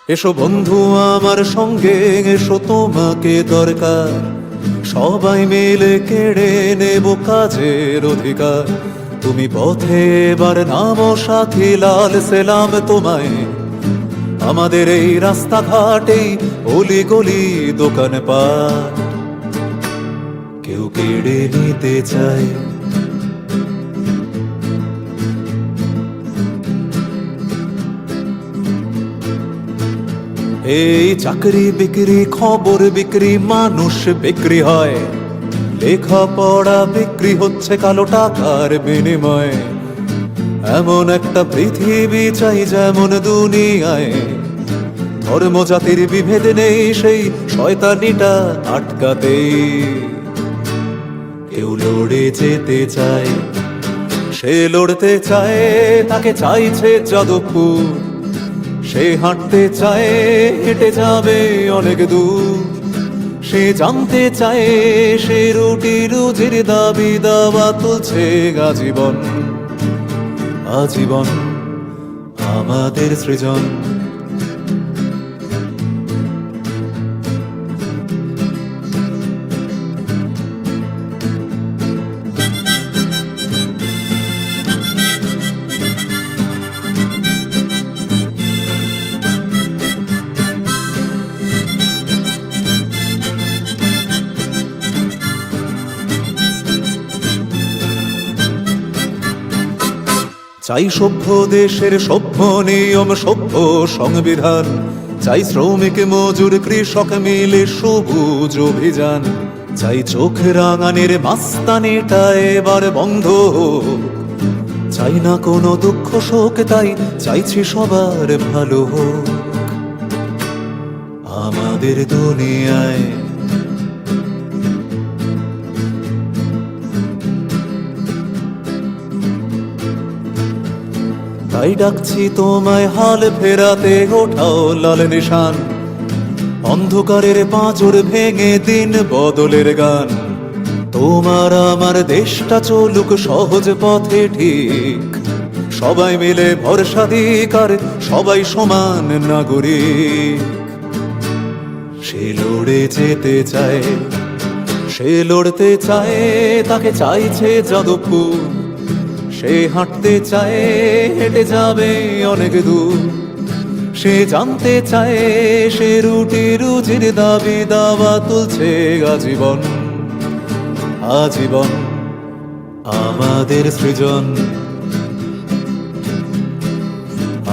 এসো বন্ধু আমার সঙ্গে, এসো তোমাকে দরকার, সবাই মিলে কেড়ে নেব কাজের অধিকার। তুমি পথে এবার নামো সাথী, লাল সেলাম তোমায়। আমাদের এই রাস্তাঘাটেই অলি গলি দোকান পাট, কেউ কেড়ে নিতে চায়। এই চাকরি বিক্রি, খবর বিক্রি, মানুষ বিক্রি হয়, লেখাপড়া বিক্রি হচ্ছে কালো টাকার বিনিময়ে। এমন একটা পৃথিবী চাই যেমন দুনিয়ায় ধর্ম জাতির বিভেদ নেই, সেই শয়তানিটা আটকাতে কেউ লড়ে যেতে চায়। সে লড়তে চায়, তাকে চাইছে যাদবপুর। সে হাঁটতে চায়, হেঁটে যাবে অনেক দূর। সে জানতে চায়, সে রুটি রুজির দাবি দাওয়া তুলছে আজীবন। আজীবন আমাদের সৃজন। চাই সভ্য দেশের সভ্য নিয়ম, সভ্য সংবিধান। চাই শ্রমিক মজুর কৃষক মিলে সবুজ অভিযান। চাই চোখ রাঙানির মাস্তানিটা এবার বন্ধ হোক। চাই না কোনো দুঃখ শোক, তাই চাইছি সবার ভালো হোক আমাদের দুনিয়ায়। তাই ডাকছি তোমায় হাল ফেরাতে, ওঠাও লাল নিশান। অন্ধকারের পাঁজর ভেঙে দিন বদলের গান। তোমার আমার দেশটা চলুক সহজ পথে ঠিক। সবাই মিলে ভরসা দিকার, সবাই সমান নাগরিক। সে লড়ে যেতে চায়, সে লড়তে চায়, তাকে চাইছে যাদবপুর। সে হাঁটতে চায়, হেঁটে যাবে অনেক দূর। সে জানতে চায়, সে রুটি রুজির দাবি দাওয়া তুলছে আজীবন। আজীবন আমাদের সৃজন,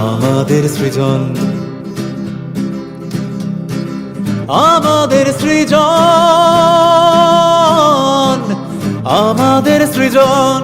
আমাদের সৃজন, আমাদের সৃজন, আমাদের সৃজন।